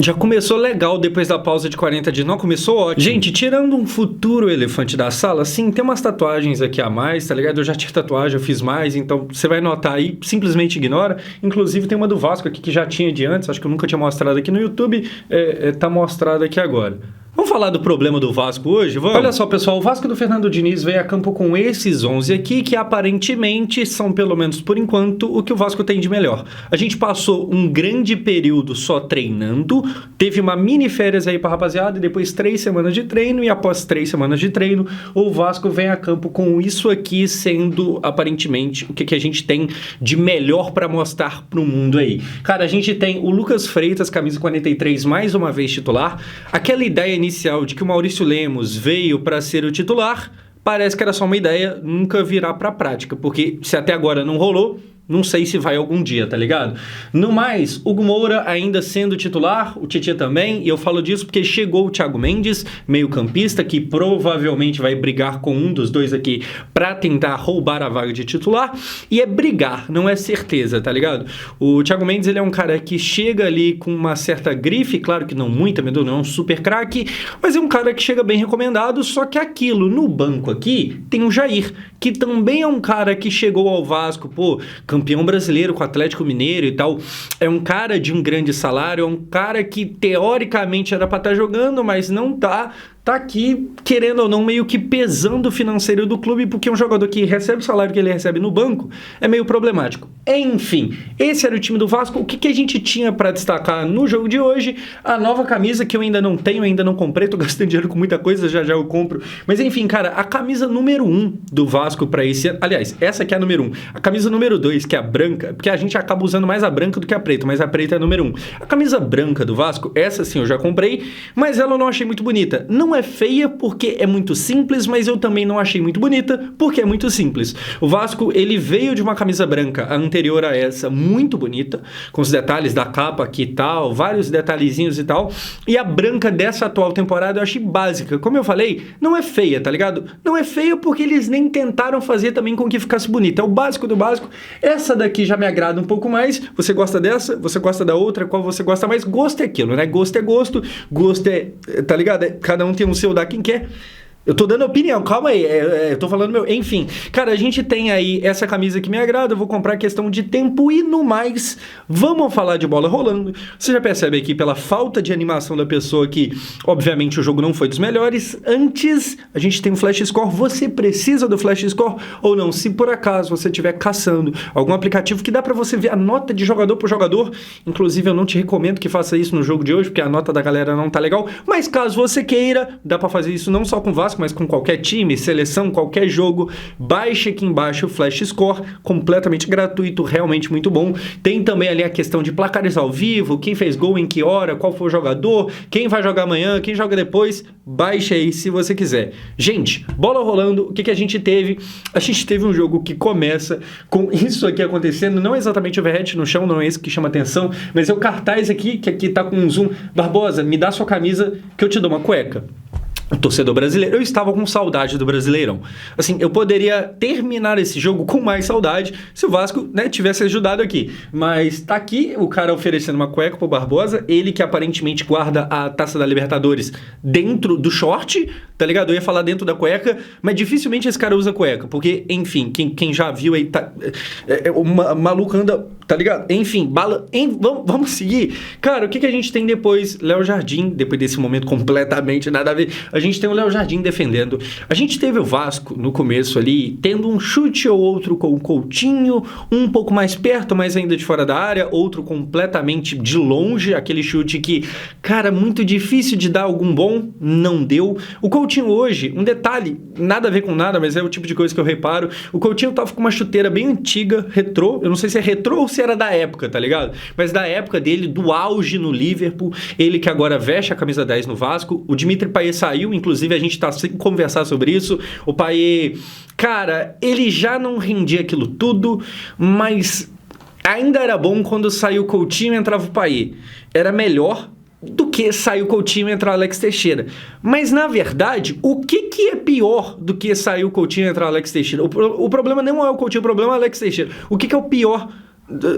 Já começou legal depois da pausa de 40 dias, não começou ótimo. Gente, tirando um futuro elefante da sala, sim, tem umas tatuagens aqui a mais, tá ligado? Eu já tinha tatuagem, eu fiz mais, então você vai notar aí, simplesmente ignora. Inclusive tem uma do Vasco aqui que já tinha de antes, acho que eu nunca tinha mostrado aqui no YouTube, tá mostrado aqui agora. Vamos falar do problema do Vasco hoje? Vamos? Olha só, pessoal, o Vasco do Fernando Diniz veio a campo com esses 11 aqui, que aparentemente são, pelo menos por enquanto, o que o Vasco tem de melhor. A gente passou um grande período só treinando, teve uma mini férias aí pra rapaziada, e depois 3 semanas de treino, e após 3 semanas de treino, o Vasco vem a campo com isso aqui sendo, aparentemente, o que a gente tem de melhor pra mostrar pro mundo aí. Cara, a gente tem o Lucas Freitas, camisa 43, mais uma vez titular. Aquela ideia inicial de que o Maurício Lemos veio para ser o titular, parece que era só uma ideia, nunca virá para prática, porque se até agora não rolou, não sei se vai algum dia, tá ligado? No mais, Hugo Moura ainda sendo titular, o Tietchan também, e eu falo disso porque chegou o Thiago Mendes, meio campista, que provavelmente vai brigar com um dos dois aqui pra tentar roubar a vaga de titular, e é brigar, não é certeza, tá ligado? O Thiago Mendes, ele é um cara que chega ali com uma certa grife, claro que não muita, não é um super craque, mas é um cara que chega bem recomendado, só que aquilo, no banco aqui, tem o Jair, que também é um cara que chegou ao Vasco, pô, campeão brasileiro com o Atlético Mineiro e tal, é um cara de um grande salário, é um cara que teoricamente era para estar jogando, mas não tá aqui, querendo ou não, meio que pesando o financeiro do clube, porque um jogador que recebe o salário que ele recebe no banco é meio problemático. Enfim, esse era o time do Vasco. O que a gente tinha para destacar no jogo de hoje? A nova camisa que eu ainda não tenho, ainda não comprei, tô gastando dinheiro com muita coisa, já eu compro. Mas enfim, cara, a camisa número 1 do Vasco para esse ano, aliás, essa aqui é a número 1. A camisa número 2, que é a branca, porque a gente acaba usando mais a branca do que a preta, mas a preta é a número 1. A camisa branca do Vasco, essa sim eu já comprei, mas ela eu não achei muito bonita. Não é feia porque é muito simples, mas eu também não achei muito bonita porque é muito simples. O Vasco, ele veio de uma camisa branca anterior a essa, muito bonita, com os detalhes da capa aqui e tal, vários detalhezinhos e tal, e a branca dessa atual temporada eu achei básica. Como eu falei, não é feia, tá ligado? Não é feia porque eles nem tentaram fazer também com que ficasse bonita. É o básico do básico. Essa daqui já me agrada um pouco mais. Você gosta dessa? Você gosta da outra? Qual você gosta mais? Gosto é aquilo, né? Gosto é gosto. Gosto é... Tá ligado? Cada um tem o seu, dá quem quer. Eu tô dando opinião, calma aí, eu tô falando meu... Enfim, cara, a gente tem aí essa camisa que me agrada, eu vou comprar questão de tempo e no mais, vamos falar de bola rolando. Você já percebe aqui pela falta de animação da pessoa que, obviamente, o jogo não foi dos melhores. Antes, a gente tem um Flash Score, você precisa do Flash Score ou não? Se por acaso você estiver caçando algum aplicativo que dá pra você ver a nota de jogador por jogador, inclusive eu não te recomendo que faça isso no jogo de hoje, porque a nota da galera não tá legal, mas caso você queira, dá pra fazer isso não só com o Vasco, mas com qualquer time, seleção, qualquer jogo, baixe aqui embaixo o Flash Score, completamente gratuito, realmente muito bom. Tem também ali a questão de placares ao vivo, quem fez gol em que hora, qual foi o jogador, quem vai jogar amanhã, quem joga depois, baixe aí se você quiser. Gente, bola rolando, o que a gente teve? A gente teve um jogo que começa com isso aqui acontecendo, não exatamente o overhead no chão, não é esse que chama atenção, mas é o cartaz aqui, que aqui tá com um zoom. Barbosa, me dá sua camisa que eu te dou uma cueca. O torcedor brasileiro, eu estava com saudade do Brasileirão. Assim, eu poderia terminar esse jogo com mais saudade se o Vasco, né, tivesse ajudado aqui. Mas tá aqui o cara oferecendo uma cueca pro Barbosa, ele que aparentemente guarda a Taça da Libertadores dentro do short, tá ligado? Eu ia falar dentro da cueca, mas dificilmente esse cara usa cueca, porque, enfim, quem já viu aí, tá, o maluco anda, tá ligado? Enfim, vamos seguir. Cara, o que a gente tem depois? Léo Jardim, depois desse momento completamente nada a ver, a gente tem o Léo Jardim defendendo. A gente teve o Vasco no começo ali, tendo um chute ou outro com o Coutinho, um pouco mais perto, mas ainda de fora da área, outro completamente de longe, aquele chute que, cara, muito difícil de dar algum bom, não deu. O Coutinho hoje, um detalhe, nada a ver com nada, mas é o tipo de coisa que eu reparo, o Coutinho tava com uma chuteira bem antiga, retrô, eu não sei se é retrô ou se era da época, tá ligado? Mas da época dele, do auge no Liverpool, ele que agora veste a camisa 10 no Vasco, o Dimitri Payet saiu, inclusive a gente tá sem conversar sobre isso, o Payet, cara, ele já não rendia aquilo tudo, mas ainda era bom quando saiu o Coutinho e entrava o Payet, era melhor do que sair o Coutinho e entrar Alex Teixeira. Mas, na verdade, o que é pior do que sair o Coutinho e entrar Alex Teixeira? O problema não é o Coutinho, o problema é o Alex Teixeira. O que é o pior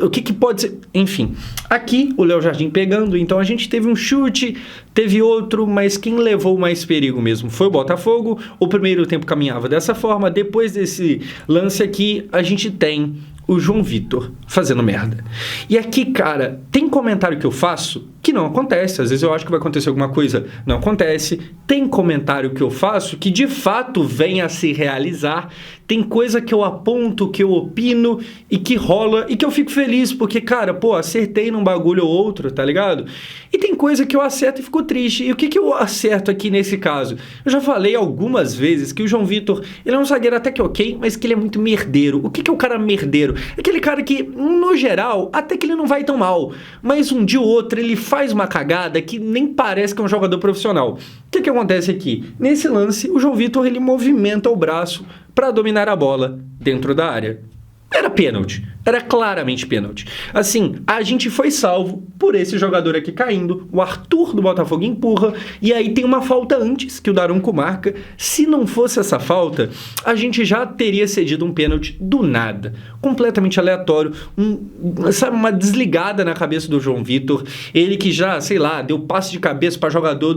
O que pode ser? Enfim, aqui o Léo Jardim pegando, então a gente teve um chute, teve outro, mas quem levou mais perigo mesmo foi o Botafogo. O primeiro tempo caminhava dessa forma, depois desse lance aqui, a gente tem o João Vitor fazendo merda. E aqui, cara, tem comentário que eu faço que não acontece. Às vezes eu acho que vai acontecer alguma coisa, não acontece. Tem comentário que eu faço que de fato vem a se realizar. Tem coisa que eu aponto, que eu opino e que rola e que eu fico feliz, porque, cara, pô, acertei num bagulho ou outro, tá ligado? E tem coisa que eu acerto e fico triste. E o que eu acerto aqui nesse caso? Eu já falei algumas vezes que o João Vitor, ele é um zagueiro até que ok, mas que ele é muito merdeiro. O que é o cara merdeiro? Aquele cara que, no geral, até que ele não vai tão mal, mas um dia ou outro ele faz uma cagada que nem parece que é um jogador profissional. O que acontece aqui? Nesse lance, o João Vitor, ele movimenta o braço para dominar a bola dentro da área. Era pênalti, era claramente pênalti. Assim, a gente foi salvo por esse jogador aqui caindo, o Arthur do Botafogo empurra, e aí tem uma falta antes que o Daronco marca. Se não fosse essa falta, a gente já teria cedido um pênalti do nada, completamente aleatório, sabe, uma desligada na cabeça do João Vitor, ele que já, sei lá, deu passe de cabeça para jogador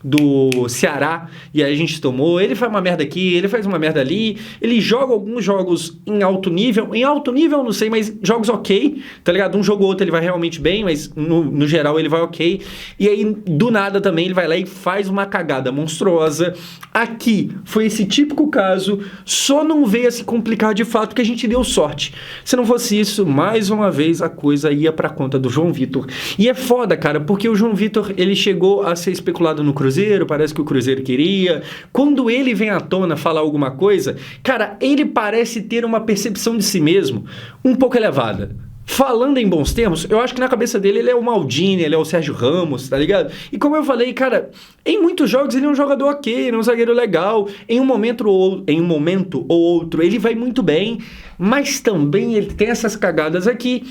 do Ceará, e aí a gente tomou, ele faz uma merda aqui, ele faz uma merda ali, ele joga alguns jogos em alto nível não sei, mas jogos ok, tá ligado? Um jogo ou outro ele vai realmente bem, mas no geral ele vai ok, e aí do nada também ele vai lá e faz uma cagada monstruosa. Aqui foi esse típico caso, só não veio a se complicar de fato, que a gente deu sorte. Se não fosse isso, mais uma vez a coisa ia pra conta do João Vitor, e é foda, cara, porque o João Vitor, ele chegou a ser especulado no Cruzeiro, parece que o Cruzeiro queria. Quando ele vem à tona falar alguma coisa, cara, ele parece ter uma percepção de si mesmo um pouco elevada. Falando em bons termos, eu acho que na cabeça dele ele é o Maldini, ele é o Sérgio Ramos, tá ligado? E como eu falei, cara, em muitos jogos ele é um jogador ok, ele é um zagueiro legal, em um momento ou outro ele vai muito bem, mas também ele tem essas cagadas aqui.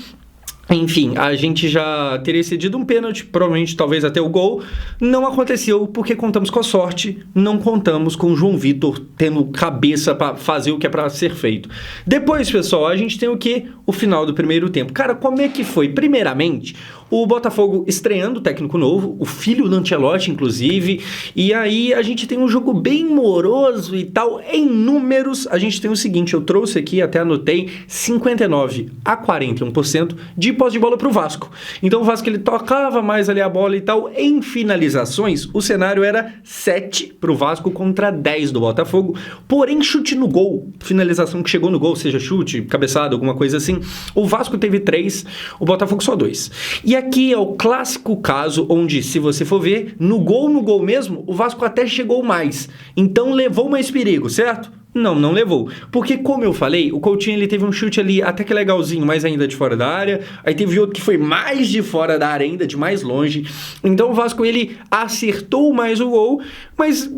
Enfim, a gente já teria cedido um pênalti, provavelmente talvez até o gol. Não aconteceu porque contamos com a sorte, não contamos com o João Vitor tendo cabeça para fazer o que é para ser feito. Depois, pessoal, a gente tem o quê? O final do primeiro tempo. Cara, como é que foi? Primeiramente, o Botafogo estreando técnico novo, o filho do Ancelotti, inclusive, e aí a gente tem um jogo bem moroso e tal. Em números, a gente tem o seguinte, eu trouxe aqui, até anotei, 59 a 41% de posse de bola para o Vasco. Então o Vasco ele tocava mais ali a bola e tal. Em finalizações, o cenário era 7 para o Vasco contra 10 do Botafogo, porém chute no gol, finalização que chegou no gol, seja chute, cabeçada, alguma coisa assim, o Vasco teve 3, o Botafogo só 2. E aqui é o clássico caso onde, se você for ver, no gol mesmo, o Vasco até chegou mais. Então levou mais perigo, certo? Não levou. Porque, como eu falei, o Coutinho ele teve um chute ali até que legalzinho, mas ainda de fora da área. Aí teve outro que foi mais de fora da área ainda, de mais longe. Então o Vasco ele acertou mais o gol, mas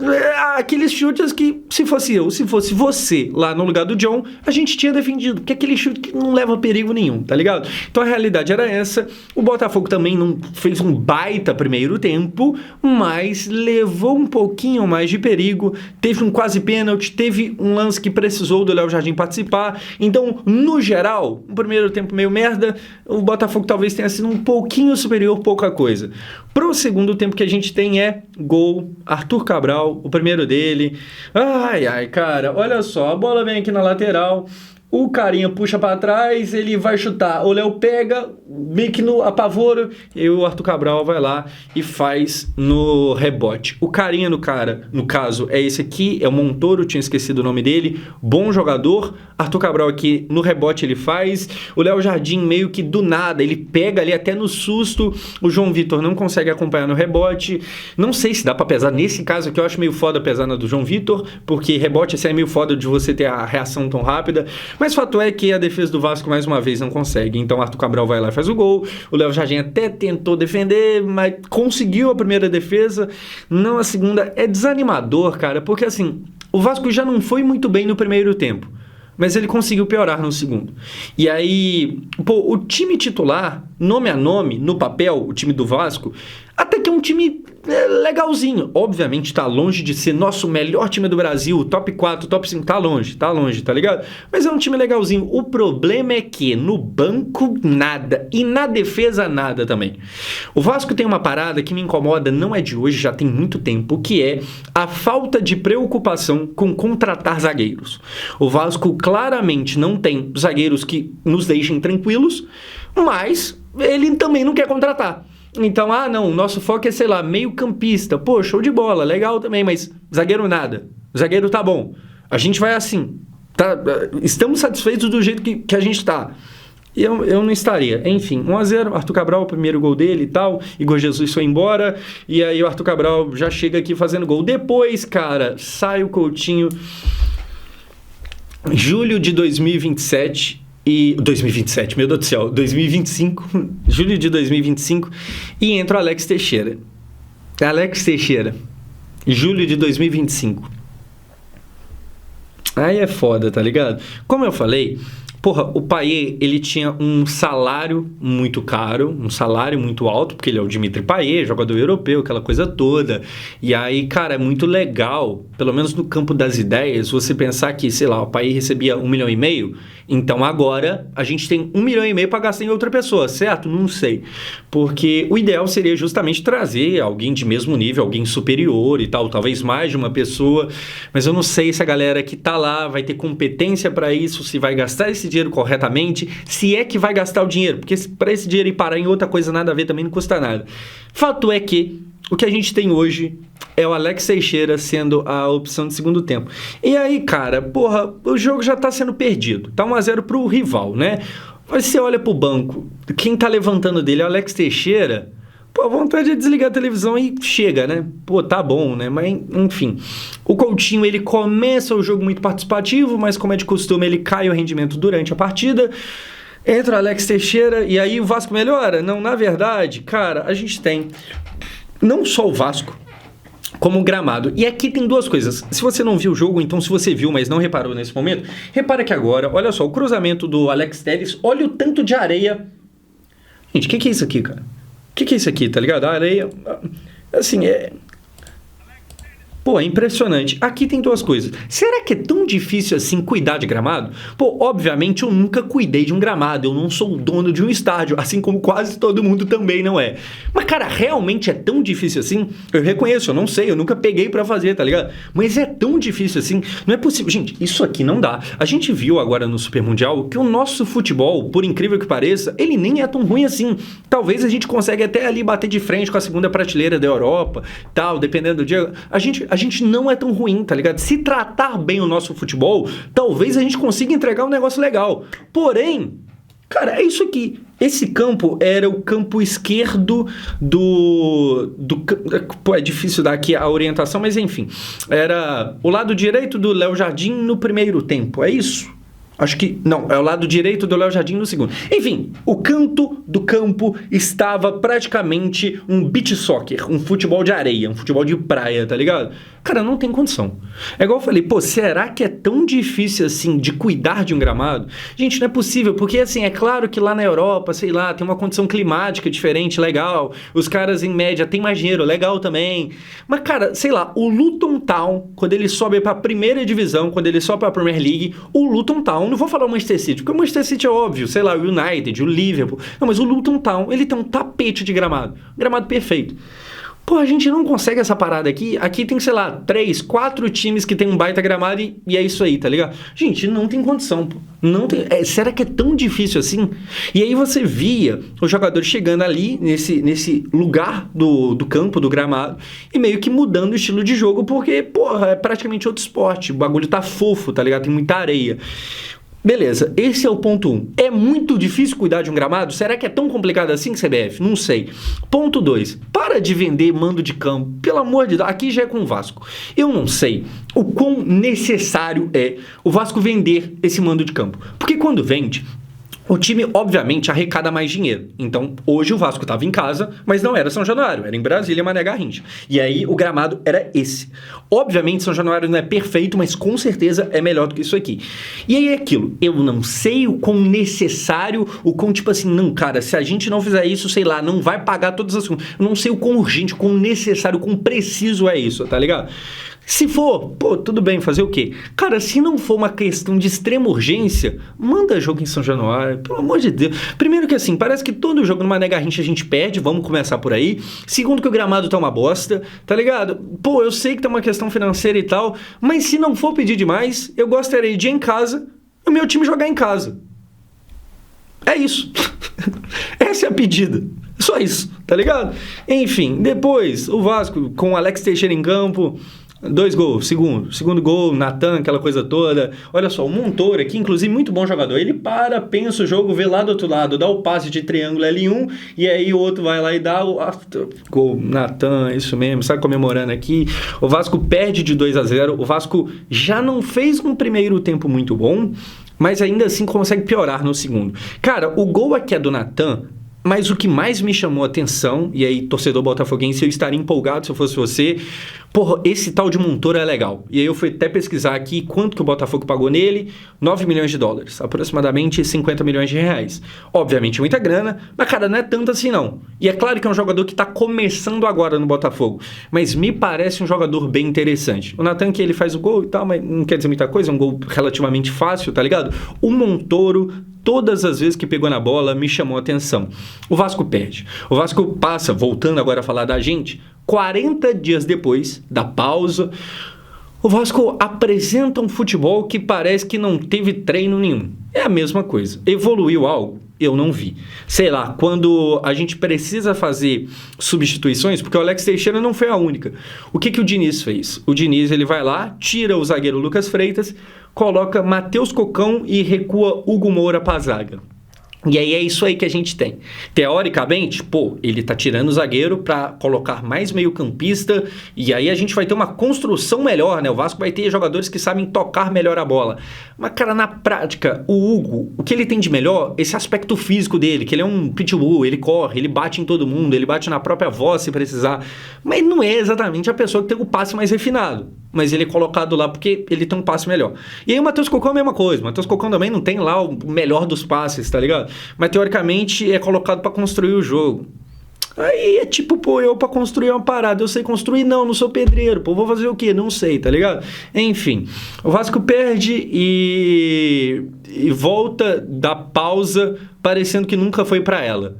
aqueles chutes que, se fosse eu, se fosse você lá no lugar do John, a gente tinha defendido. Porque aquele chute que não leva perigo nenhum, tá ligado? Então a realidade era essa. O Botafogo também não fez um baita primeiro tempo, mas levou um pouquinho mais de perigo. Teve um quase pênalti, teve um lance que precisou do Léo Jardim participar. Então, no geral, o primeiro tempo meio merda, o Botafogo talvez tenha sido um pouquinho superior, pouca coisa. Pro segundo tempo que a gente tem é gol, Arthur Cabral, o primeiro dele. Ai, cara, olha só, a bola vem aqui na lateral, o carinha puxa pra trás, ele vai chutar, o Léo pega, meio que no apavoro, e o Arthur Cabral vai lá e faz no rebote. O carinha no caso, é esse aqui, é o Montoro, tinha esquecido o nome dele, bom jogador. Arthur Cabral aqui no rebote ele faz, o Léo Jardim meio que do nada, ele pega ali até no susto, o João Vitor não consegue acompanhar no rebote. Não sei se dá pra pesar, nesse caso aqui eu acho meio foda pesar na do João Vitor, porque rebote assim é meio foda de você ter a reação tão rápida, mas fato é que a defesa do Vasco mais uma vez não consegue. Então Arthur Cabral vai lá e faz o gol. O Léo Jardim até tentou defender, mas conseguiu a primeira defesa, não a segunda. É desanimador, cara, porque assim, o Vasco já não foi muito bem no primeiro tempo, mas ele conseguiu piorar no segundo. E aí, o time titular, nome a nome, no papel, o time do Vasco, até que é um time legalzinho. Obviamente tá longe de ser nosso melhor time do Brasil, top 4, top 5, tá longe, tá ligado? Mas é um time legalzinho. O problema é que no banco nada e na defesa nada também. O Vasco tem uma parada que me incomoda, não é de hoje, já tem muito tempo, que é a falta de preocupação com contratar zagueiros. O Vasco claramente não tem zagueiros que nos deixem tranquilos, mas ele também não quer contratar. Então, não, o nosso foco é, sei lá, meio campista. Pô, show de bola, legal também, mas zagueiro nada. Zagueiro tá bom. A gente vai assim. Tá, estamos satisfeitos do jeito que a gente tá. Eu não estaria. Enfim, 1-0, Arthur Cabral, o primeiro gol dele e tal. Igor Jesus foi embora. E aí o Arthur Cabral já chega aqui fazendo gol. Depois, cara, sai o Coutinho. Julho de 2027... 2027, meu Deus do céu, 2025, julho de 2025, e entra o Alex Teixeira. Julho de 2025. Aí é foda, tá ligado? Como eu falei, o Payet, ele tinha um salário muito caro, um salário muito alto, porque ele é o Dimitri Payet, jogador europeu, aquela coisa toda. E aí, cara, é muito legal, pelo menos no campo das ideias, você pensar que, sei lá, o Payet recebia 1,5 milhão, então agora a gente tem 1,5 milhão para gastar em outra pessoa, certo? Não sei. Porque o ideal seria justamente trazer alguém de mesmo nível, alguém superior e tal, talvez mais de uma pessoa, mas eu não sei se a galera que tá lá vai ter competência para isso, se vai gastar esse dinheiro corretamente, se é que vai gastar o dinheiro, porque para esse dinheiro ir parar em outra coisa nada a ver também não custa nada. Fato é que o que a gente tem hoje é o Alex Teixeira sendo a opção de segundo tempo. E aí, cara, o jogo já tá sendo perdido. Tá 1-0 pro rival, né? Mas você olha pro banco, quem tá levantando dele é o Alex Teixeira. A vontade é desligar a televisão e chega, né? Tá bom, né? Mas, enfim. O Coutinho, ele começa o jogo muito participativo, mas como é de costume, ele cai o rendimento durante a partida. Entra o Alex Teixeira e aí o Vasco melhora? Não, na verdade, cara, a gente tem não só o Vasco, como o gramado. E aqui tem duas coisas. Se você não viu o jogo, então se você viu, mas não reparou nesse momento, repara que agora, olha só, o cruzamento do Alex Telles, olha o tanto de areia. Gente, o que é isso aqui, cara? O que é isso aqui, tá ligado? A areia, assim, é impressionante. Aqui tem duas coisas. Será que é tão difícil assim cuidar de gramado? Obviamente eu nunca cuidei de um gramado. Eu não sou o dono de um estádio, assim como quase todo mundo também não é. Mas, cara, realmente é tão difícil assim? Eu reconheço, eu não sei, eu nunca peguei pra fazer, tá ligado? Mas é tão difícil assim? Não é possível. Gente, isso aqui não dá. A gente viu agora no Super Mundial que o nosso futebol, por incrível que pareça, ele nem é tão ruim assim. Talvez a gente consiga até ali bater de frente com a segunda prateleira da Europa, tal, dependendo do dia. A gente não é tão ruim, tá ligado? Se tratar bem o nosso futebol, talvez a gente consiga entregar um negócio legal. Porém, cara, é isso aqui. Esse campo era o campo esquerdo é difícil dar aqui a orientação, mas enfim. Era o lado direito do Léo Jardim no primeiro tempo, é isso? Acho que não, é o lado direito do Léo Jardim no segundo. Enfim, o canto do campo estava praticamente um beach soccer, um futebol de areia, um futebol de praia, tá ligado? Cara, não tem condição. É igual eu falei, será que é tão difícil assim de cuidar de um gramado? Gente, não é possível, porque assim, é claro que lá na Europa, sei lá, tem uma condição climática diferente, legal. Os caras em média têm mais dinheiro, legal também. Mas cara, sei lá, o Luton Town, quando ele sobe pra primeira divisão, quando ele sobe pra Premier League, o Luton Town, não vou falar o Manchester City, porque o Manchester City é óbvio, sei lá, o United, o Liverpool. Não, mas o Luton Town, ele tem um tapete de gramado. Gramado perfeito. A gente não consegue essa parada aqui. Aqui tem, sei lá, 3, 4 times que tem um baita gramado e é isso aí, tá ligado? Gente, não tem condição, Não tem. Será que é tão difícil assim? E aí você via os jogadores chegando ali, nesse lugar do campo, do gramado, e meio que mudando o estilo de jogo, porque, é praticamente outro esporte. O bagulho tá fofo, tá ligado? Tem muita areia. Beleza, esse é o ponto 1. É muito difícil cuidar de um gramado? Será que é tão complicado assim, CBF? Não sei. Ponto 2. Para de vender mando de campo. Pelo amor de Deus, aqui já é com o Vasco. Eu não sei o quão necessário é o Vasco vender esse mando de campo. Porque quando vende, O time, obviamente, arrecada mais dinheiro. Então, hoje o Vasco estava em casa, mas não era São Januário, era em Brasília, Mané Garrincha. E aí, o gramado era esse. Obviamente, São Januário não é perfeito, mas com certeza é melhor do que isso aqui. E aí é aquilo, eu não sei o quão necessário, o quão tipo assim, não, cara, se a gente não fizer isso, sei lá, não vai pagar todas as coisas. Eu não sei o quão urgente, o quão necessário, o quão preciso é isso, tá ligado? Se for, pô, tudo bem, fazer o quê? Cara, se não for uma questão de extrema urgência, manda jogo em São Januário, pelo amor de Deus. Primeiro que assim, parece que todo jogo no Mané Garrincha a gente perde, vamos começar por aí. Segundo que o gramado tá uma bosta, tá ligado? Pô, eu sei que tem uma questão financeira e tal, mas se não for pedir demais, eu gostaria de ir em casa e o meu time jogar em casa. É isso. Essa é a pedida. Só isso, tá ligado? Enfim, depois, o Vasco com o Alex Teixeira em campo... 2 gols, segundo gol, Natan, aquela coisa toda. Olha só, o Montoro aqui, inclusive, muito bom jogador. Ele para, pensa o jogo, vê lá do outro lado, dá o passe de triângulo L1, e aí o outro vai lá e dá o gol. Natan, isso mesmo, sai comemorando aqui. O Vasco perde de 2-0. O Vasco já não fez um primeiro tempo muito bom, mas ainda assim consegue piorar no segundo. Cara, o gol aqui é do Natan. Mas o que mais me chamou a atenção, e aí, torcedor botafoguense, eu estaria empolgado se eu fosse você, porra, esse tal de Montoro é legal. E aí eu fui até pesquisar aqui quanto que o Botafogo pagou nele, 9 milhões de dólares, aproximadamente 50 milhões de reais. Obviamente muita grana, mas cara, não é tanto assim não. E é claro que é um jogador que está começando agora no Botafogo, mas me parece um jogador bem interessante. O Natan que ele faz o gol e tal, mas não quer dizer muita coisa, é um gol relativamente fácil, tá ligado? O Montoro... Todas as vezes que pegou na bola, me chamou a atenção. O Vasco perde. O Vasco passa, voltando agora a falar da gente, 40 dias depois da pausa, o Vasco apresenta um futebol que parece que não teve treino nenhum. É a mesma coisa. Evoluiu algo? Eu não vi. Sei lá, quando a gente precisa fazer substituições, porque o Alex Teixeira não foi a única. O que o Diniz fez? O Diniz ele vai lá, tira o zagueiro Lucas Freitas, coloca Matheus Cocão e recua Hugo Moura para a zaga. E aí é isso aí que a gente tem. Teoricamente, pô, ele tá tirando o zagueiro para colocar mais meio-campista e aí a gente vai ter uma construção melhor, né? O Vasco vai ter jogadores que sabem tocar melhor a bola. Mas, cara, na prática, o Hugo, o que ele tem de melhor? Esse aspecto físico dele, que ele é um pitbull, ele corre, ele bate em todo mundo, ele bate na própria voz se precisar. Mas não é exatamente a pessoa que tem o passe mais refinado. Mas ele é colocado lá porque ele tem um passe melhor. E aí o Matheus Cocão é a mesma coisa. O Matheus Cocão também não tem lá o melhor dos passes, tá ligado? Mas teoricamente é colocado pra construir o jogo. Aí é tipo, pô, eu pra construir uma parada, eu sei construir? Não sou pedreiro, pô, vou fazer o quê? Não sei, tá ligado? Enfim, o Vasco perde e volta da pausa parecendo que nunca foi pra ela.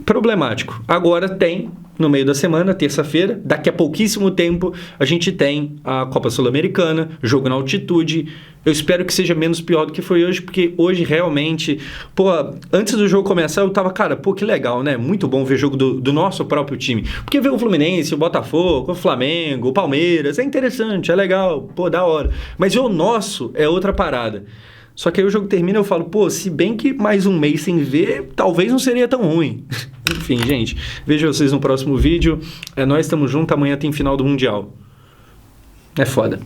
Problemático. Agora tem, no meio da semana, terça-feira, daqui a pouquíssimo tempo, a gente tem a Copa Sul-Americana, jogo na altitude. Eu espero que seja menos pior do que foi hoje, porque hoje realmente, pô, antes do jogo começar eu tava, cara, pô, que legal, né? Muito bom ver jogo do nosso próprio time. Porque ver o Fluminense, o Botafogo, o Flamengo, o Palmeiras, é interessante, é legal, pô, da hora. Mas o nosso é outra parada. Só que aí o jogo termina e eu falo, pô, se bem que mais um mês sem ver, talvez não seria tão ruim. Enfim, gente, vejo vocês no próximo vídeo. Nós estamos juntos, amanhã tem final do Mundial. É foda.